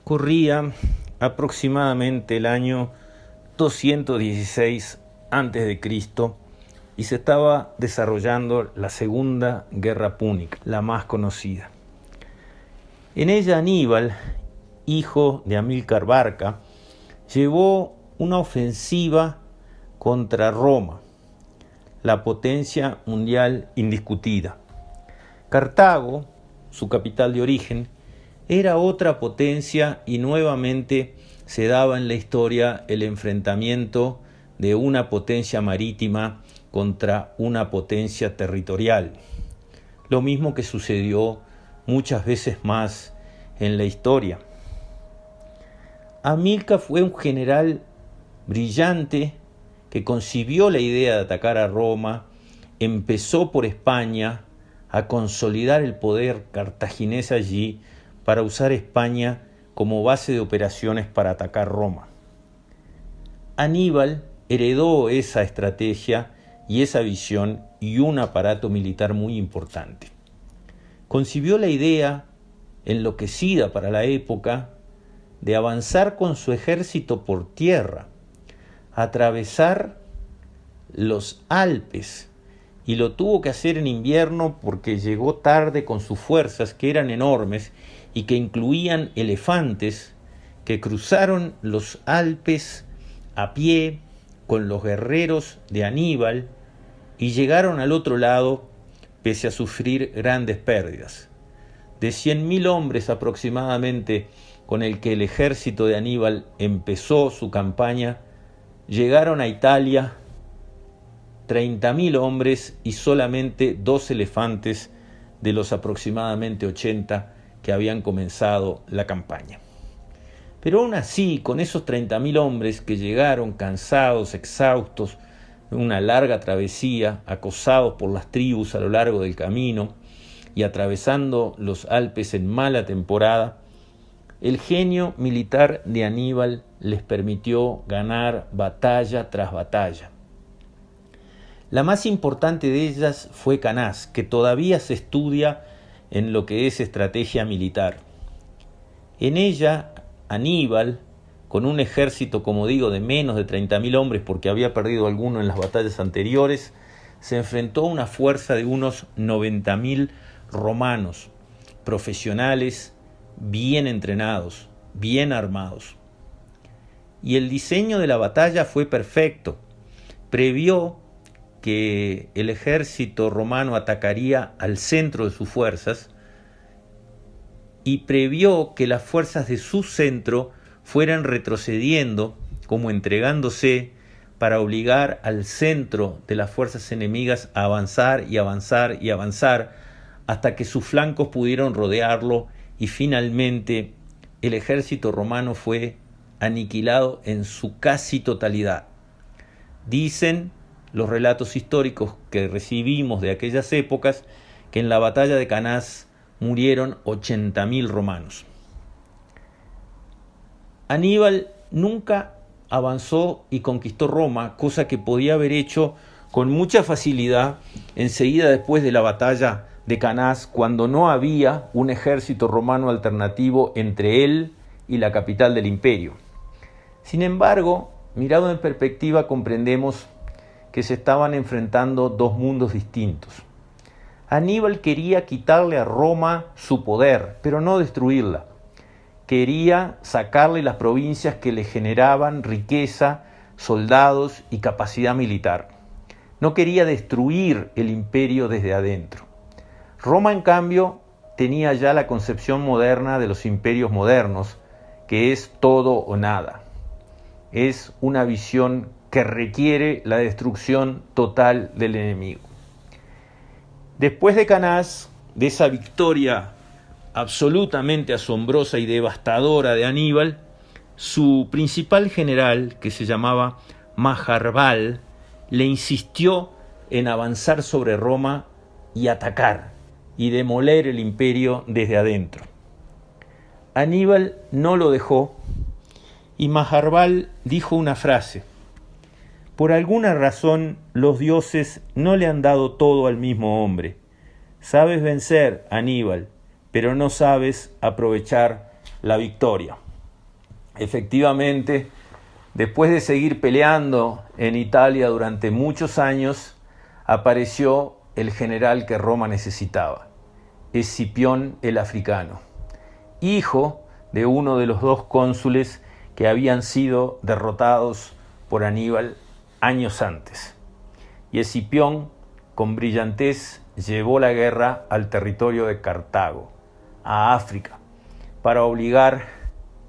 Corría aproximadamente el año 216 a.C. y se estaba desarrollando la Segunda Guerra Púnica, la más conocida. En ella Aníbal, hijo de Amílcar Barca, llevó una ofensiva contra Roma, la potencia mundial indiscutida. Cartago, su capital de origen, era otra potencia y nuevamente se daba en la historia el enfrentamiento de una potencia marítima contra una potencia territorial. Lo mismo que sucedió muchas veces más en la historia. Amílcar fue un general brillante que concibió la idea de atacar a Roma, empezó por España a consolidar el poder cartaginés allí para usar España como base de operaciones para atacar Roma. Aníbal heredó esa estrategia y esa visión y un aparato militar muy importante. Concibió la idea, enloquecida para la época, de avanzar con su ejército por tierra, atravesar los Alpes, y lo tuvo que hacer en invierno porque llegó tarde con sus fuerzas, que eran enormes y que incluían elefantes que cruzaron los Alpes a pie con los guerreros de Aníbal y llegaron al otro lado pese a sufrir grandes pérdidas. De 100.000 hombres aproximadamente con el que el ejército de Aníbal empezó su campaña, llegaron a Italia 30.000 hombres y solamente 2 elefantes de los aproximadamente 80 que habían comenzado la campaña. Pero aún así, con esos 30.000 hombres que llegaron cansados, exhaustos, de una larga travesía, acosados por las tribus a lo largo del camino y atravesando los Alpes en mala temporada, el genio militar de Aníbal les permitió ganar batalla tras batalla. La más importante de ellas fue Canás, que todavía se estudia en lo que es estrategia militar. En ella, Aníbal, con un ejército, como digo, de menos de 30.000 hombres, porque había perdido alguno en las batallas anteriores, se enfrentó a una fuerza de unos 90.000 romanos, profesionales, bien entrenados, bien armados. Y el diseño de la batalla fue perfecto. Previó que el ejército romano atacaría al centro de sus fuerzas y previó que las fuerzas de su centro fueran retrocediendo, como entregándose, para obligar al centro de las fuerzas enemigas a avanzar y avanzar y avanzar hasta que sus flancos pudieron rodearlo y finalmente el ejército romano fue aniquilado en su casi totalidad. Dicen los relatos históricos que recibimos de aquellas épocas que en la batalla de Canás murieron 80.000 romanos. Aníbal nunca avanzó y conquistó Roma, cosa que podía haber hecho con mucha facilidad enseguida después de la batalla de Canás, cuando no había un ejército romano alternativo entre él y la capital del imperio. Sin embargo, mirado en perspectiva, comprendemos que se estaban enfrentando dos mundos distintos. Aníbal quería quitarle a Roma su poder, pero no destruirla. Quería sacarle las provincias que le generaban riqueza, soldados y capacidad militar. No quería destruir el imperio desde adentro. Roma, en cambio, tenía ya la concepción moderna de los imperios modernos, que es todo o nada. Es una visión que requiere la destrucción total del enemigo. Después de Canás, de esa victoria absolutamente asombrosa y devastadora de Aníbal, su principal general, que se llamaba Maharbal, le insistió en avanzar sobre Roma y atacar y demoler el imperio desde adentro. Aníbal no lo dejó y Maharbal dijo una frase: por alguna razón los dioses no le han dado todo al mismo hombre. Sabes vencer, Aníbal, pero no sabes aprovechar la victoria. Efectivamente, después de seguir peleando en Italia durante muchos años, apareció el general que Roma necesitaba, Escipión el Africano, hijo de uno de los dos cónsules que habían sido derrotados por Aníbal años antes. Y Escipión, con brillantez, llevó la guerra al territorio de Cartago, a África, para obligar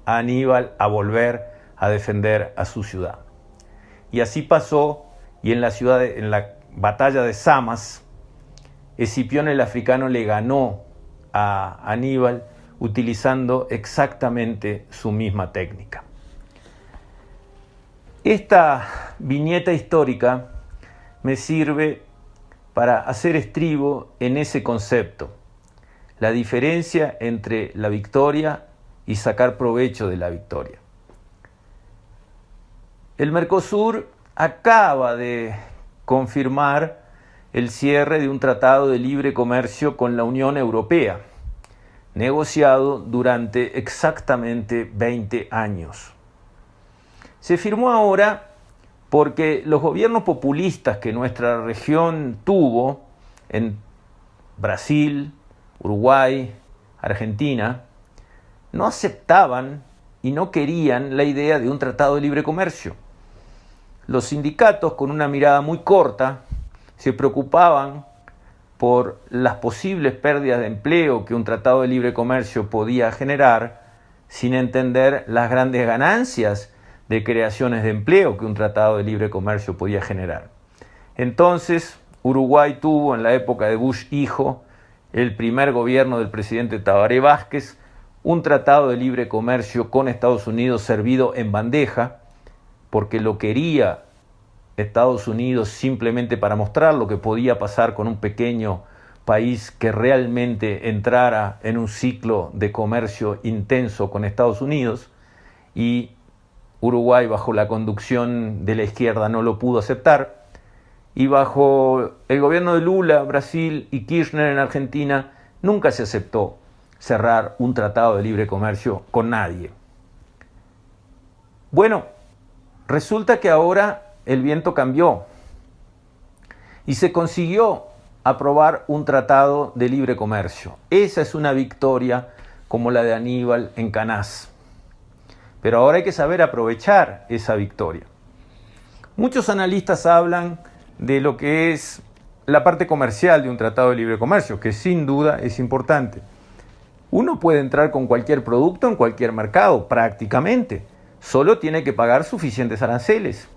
a Aníbal a volver a defender a su ciudad. Y así pasó, y en la batalla de Samas, Escipión el Africano le ganó a Aníbal utilizando exactamente su misma técnica. Esta viñeta histórica me sirve para hacer estribo en ese concepto, la diferencia entre la victoria y sacar provecho de la victoria. El Mercosur acaba de confirmar el cierre de un tratado de libre comercio con la Unión Europea, negociado durante exactamente 20 años. Se firmó ahora porque los gobiernos populistas que nuestra región tuvo en Brasil, Uruguay, Argentina, no aceptaban y no querían la idea de un tratado de libre comercio. Los sindicatos, con una mirada muy corta, se preocupaban por las posibles pérdidas de empleo que un tratado de libre comercio podía generar, sin entender las grandes ganancias de creaciones de empleo que un tratado de libre comercio podía generar. Entonces, Uruguay tuvo en la época de Bush hijo, el primer gobierno del presidente Tabaré Vázquez, un tratado de libre comercio con Estados Unidos servido en bandeja, porque lo quería Estados Unidos simplemente para mostrar lo que podía pasar con un pequeño país que realmente entrara en un ciclo de comercio intenso con Estados Unidos, y Uruguay, bajo la conducción de la izquierda, no lo pudo aceptar, y bajo el gobierno de Lula, Brasil, y Kirchner en Argentina, nunca se aceptó cerrar un tratado de libre comercio con nadie. Bueno, resulta que ahora el viento cambió y se consiguió aprobar un tratado de libre comercio. Esa es una victoria como la de Aníbal en Canás. Pero ahora hay que saber aprovechar esa victoria. Muchos analistas hablan de lo que es la parte comercial de un tratado de libre comercio, que sin duda es importante. Uno puede entrar con cualquier producto en cualquier mercado, prácticamente. Solo tiene que pagar suficientes aranceles.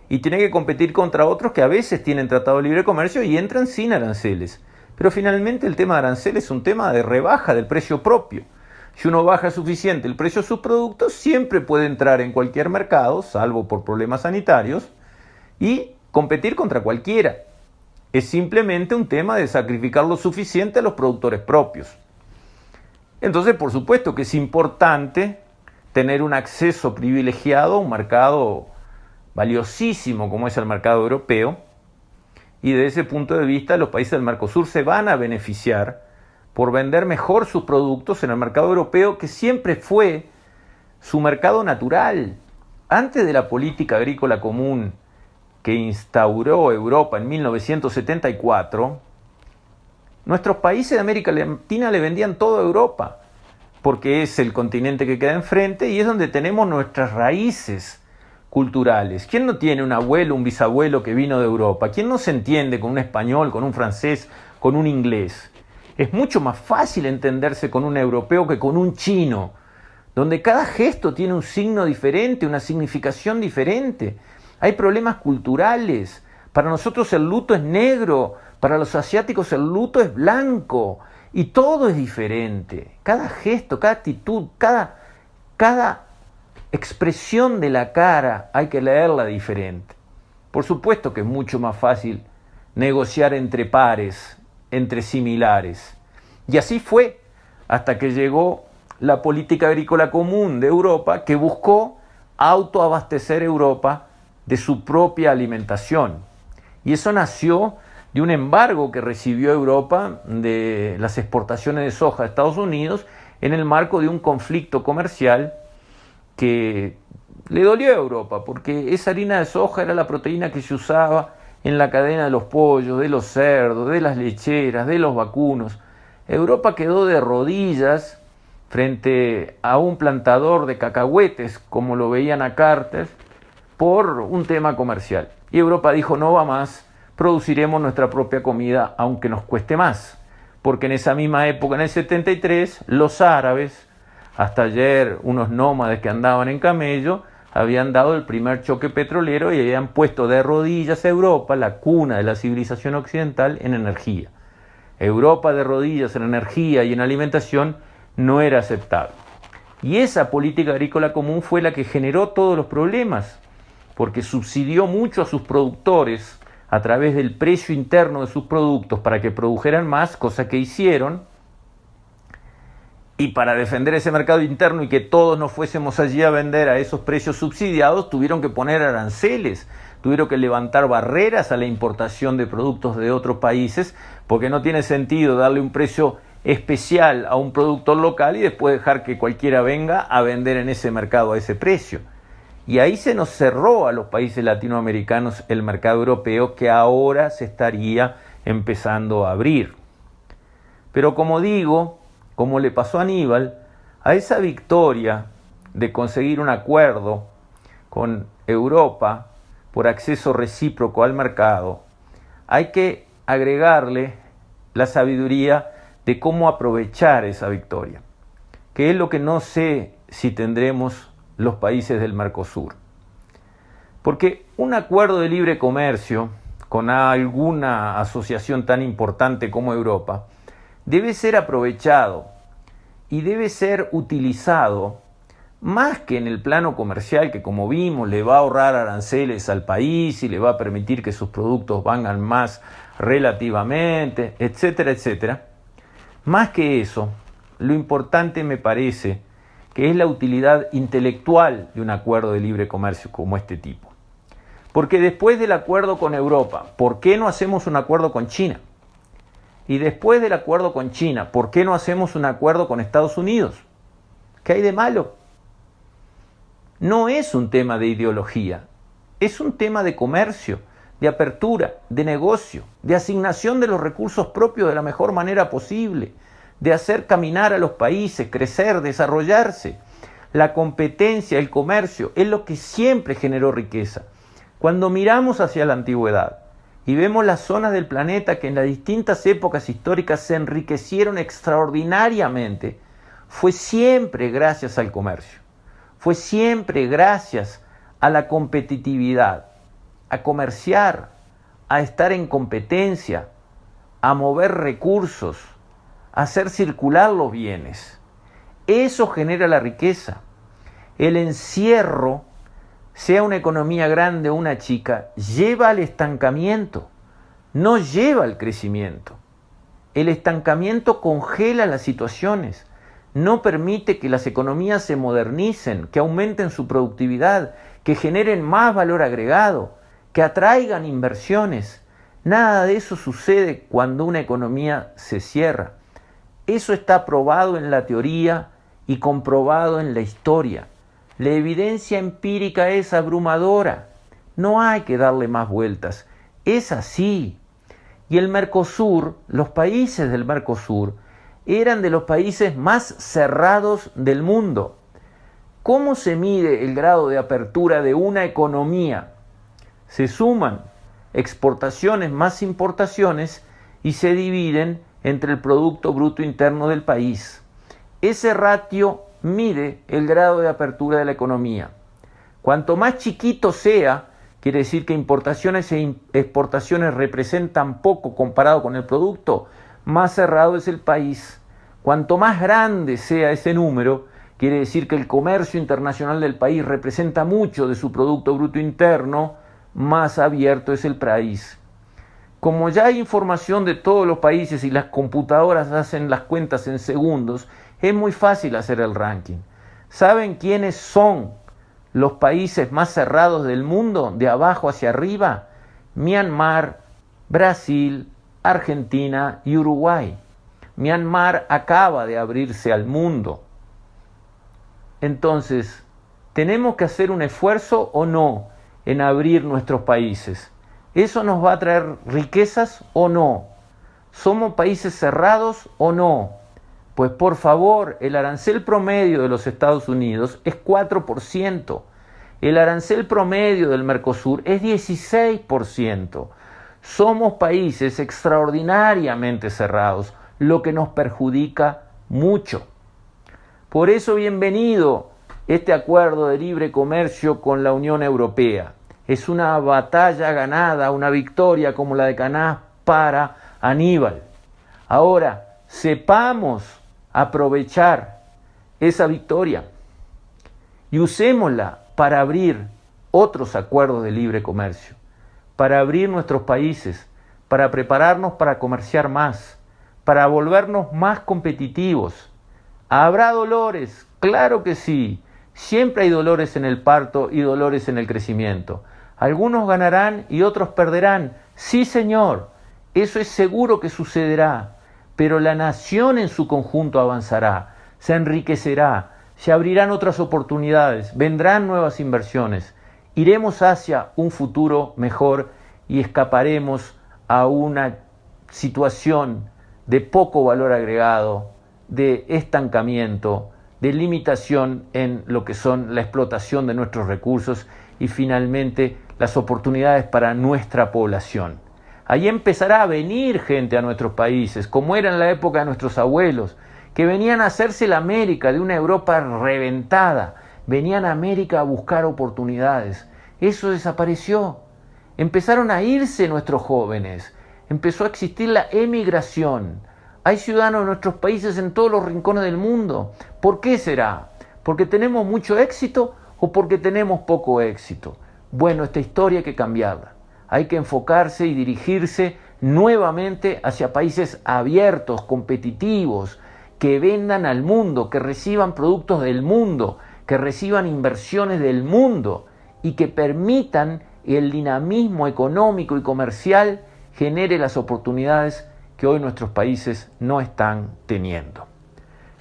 Y tiene que competir contra otros que a veces tienen tratado de libre comercio y entran sin aranceles. Pero finalmente el tema de aranceles es un tema de rebaja del precio propio. Si uno baja suficiente el precio de sus productos, siempre puede entrar en cualquier mercado, salvo por problemas sanitarios, y competir contra cualquiera. Es simplemente un tema de sacrificar lo suficiente a los productores propios. Entonces, por supuesto que es importante tener un acceso privilegiado a un mercado valiosísimo como es el mercado europeo, y desde ese punto de vista los países del Mercosur se van a beneficiar por vender mejor sus productos en el mercado europeo, que siempre fue su mercado natural. Antes de la política agrícola común que instauró Europa en 1974, nuestros países de América Latina le vendían todo a Europa, porque es el continente que queda enfrente y es donde tenemos nuestras raíces culturales. ¿Quién no tiene un abuelo, un bisabuelo que vino de Europa? ¿Quién no se entiende con un español, con un francés, con un inglés? Es mucho más fácil entenderse con un europeo que con un chino, donde cada gesto tiene un signo diferente, una significación diferente. Hay problemas culturales. Para nosotros el luto es negro, para los asiáticos el luto es blanco, y todo es diferente. Cada gesto, cada actitud, cada expresión de la cara hay que leerla diferente. Por supuesto que es mucho más fácil negociar entre pares, entre similares. Y así fue hasta que llegó la política agrícola común de Europa, que buscó autoabastecer Europa de su propia alimentación. Y eso nació de un embargo que recibió Europa de las exportaciones de soja a Estados Unidos en el marco de un conflicto comercial que le dolió a Europa, porque esa harina de soja era la proteína que se usaba en la cadena de los pollos, de los cerdos, de las lecheras, de los vacunos. Europa quedó de rodillas frente a un plantador de cacahuetes, como lo veían a Carter, por un tema comercial. Y Europa dijo, no va más, produciremos nuestra propia comida, aunque nos cueste más. Porque en esa misma época, en el 73, los árabes, hasta ayer unos nómades que andaban en camello, habían dado el primer choque petrolero y habían puesto de rodillas a Europa, la cuna de la civilización occidental, en energía. Europa de rodillas en energía y en alimentación no era aceptable. Y esa política agrícola común fue la que generó todos los problemas, porque subsidió mucho a sus productores a través del precio interno de sus productos para que produjeran más, cosa que hicieron, y para defender ese mercado interno y que todos nos fuésemos allí a vender a esos precios subsidiados, tuvieron que poner aranceles, tuvieron que levantar barreras a la importación de productos de otros países, porque no tiene sentido darle un precio especial a un productor local y después dejar que cualquiera venga a vender en ese mercado a ese precio. Y ahí se nos cerró a los países latinoamericanos el mercado europeo, que ahora se estaría empezando a abrir. Pero como digo, como le pasó a Aníbal, a esa victoria de conseguir un acuerdo con Europa por acceso recíproco al mercado, hay que agregarle la sabiduría de cómo aprovechar esa victoria, que es lo que no sé si tendremos los países del Mercosur. Porque un acuerdo de libre comercio con alguna asociación tan importante como Europa debe ser aprovechado y debe ser utilizado más que en el plano comercial, que como vimos le va a ahorrar aranceles al país y le va a permitir que sus productos valgan más relativamente, etcétera, etcétera. Más que eso, lo importante me parece que es la utilidad intelectual de un acuerdo de libre comercio como este tipo. Porque después del acuerdo con Europa, ¿por qué no hacemos un acuerdo con China? Y después del acuerdo con China, ¿por qué no hacemos un acuerdo con Estados Unidos? ¿Qué hay de malo? No es un tema de ideología, es un tema de comercio, de apertura, de negocio, de asignación de los recursos propios de la mejor manera posible, de hacer caminar a los países, crecer, desarrollarse. La competencia, el comercio, es lo que siempre generó riqueza. Cuando miramos hacia la antigüedad y vemos las zonas del planeta que en las distintas épocas históricas se enriquecieron extraordinariamente, fue siempre gracias al comercio, fue siempre gracias a la competitividad, a comerciar, a estar en competencia, a mover recursos, a hacer circular los bienes. Eso genera la riqueza. El encierro, sea una economía grande o una chica, lleva al estancamiento, no lleva al crecimiento. El estancamiento congela las situaciones, no permite que las economías se modernicen, que aumenten su productividad, que generen más valor agregado, que atraigan inversiones. Nada de eso sucede cuando una economía se cierra. Eso está probado en la teoría y comprobado en la historia. La evidencia empírica es abrumadora. No hay que darle más vueltas. Es así. Y el Mercosur, los países del Mercosur, eran de los países más cerrados del mundo. ¿Cómo se mide el grado de apertura de una economía? Se suman exportaciones más importaciones y se dividen entre el Producto Bruto Interno del país. Ese ratio mide el grado de apertura de la economía. Cuanto más chiquito sea, quiere decir que importaciones e exportaciones representan poco comparado con el producto, más cerrado es el país. Cuanto más grande sea ese número, quiere decir que el comercio internacional del país representa mucho de su Producto Bruto Interno, más abierto es el país. Como ya hay información de todos los países y las computadoras hacen las cuentas en segundos, es muy fácil hacer el ranking. ¿Saben quiénes son los países más cerrados del mundo, de abajo hacia arriba? Myanmar, Brasil, Argentina y Uruguay. Myanmar acaba de abrirse al mundo. Entonces, ¿Tenemos que hacer un esfuerzo o no en abrir nuestros países? ¿Eso nos va a traer riquezas o no? ¿Somos países cerrados o no? Pues por favor, el arancel promedio de los Estados Unidos es 4%. El arancel promedio del Mercosur es 16%. Somos países extraordinariamente cerrados, lo que nos perjudica mucho. Por eso, bienvenido este acuerdo de libre comercio con la Unión Europea. Es una batalla ganada, una victoria como la de Caná para Aníbal. Ahora, sepamos aprovechar esa victoria y usémosla para abrir otros acuerdos de libre comercio, para abrir nuestros países, para prepararnos para comerciar más, para volvernos más competitivos. ¿Habrá dolores? Claro que sí. Siempre hay dolores en el parto y dolores en el crecimiento. Algunos ganarán y otros perderán. Sí, señor, eso es seguro que sucederá, pero la nación en su conjunto avanzará, se enriquecerá, se abrirán otras oportunidades, vendrán nuevas inversiones, iremos hacia un futuro mejor y escaparemos a una situación de poco valor agregado, de estancamiento, de limitación en lo que son la explotación de nuestros recursos y finalmente las oportunidades para nuestra población. Ahí empezará a venir gente a nuestros países, como era en la época de nuestros abuelos, que venían a hacerse la América de una Europa reventada, venían a América a buscar oportunidades. Eso desapareció. Empezaron a irse nuestros jóvenes, empezó a existir la emigración. Hay ciudadanos de nuestros países en todos los rincones del mundo. ¿Por qué será? ¿Porque tenemos mucho éxito o porque tenemos poco éxito? Bueno, esta historia hay que cambiarla. Hay que enfocarse y dirigirse nuevamente hacia países abiertos, competitivos, que vendan al mundo, que reciban productos del mundo, que reciban inversiones del mundo y que permitan el dinamismo económico y comercial genere las oportunidades que hoy nuestros países no están teniendo.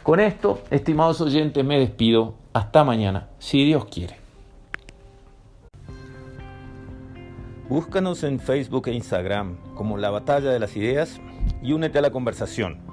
Con esto, estimados oyentes, me despido. Hasta mañana, si Dios quiere. Búscanos en Facebook e Instagram como La Batalla de las Ideas y únete a la conversación.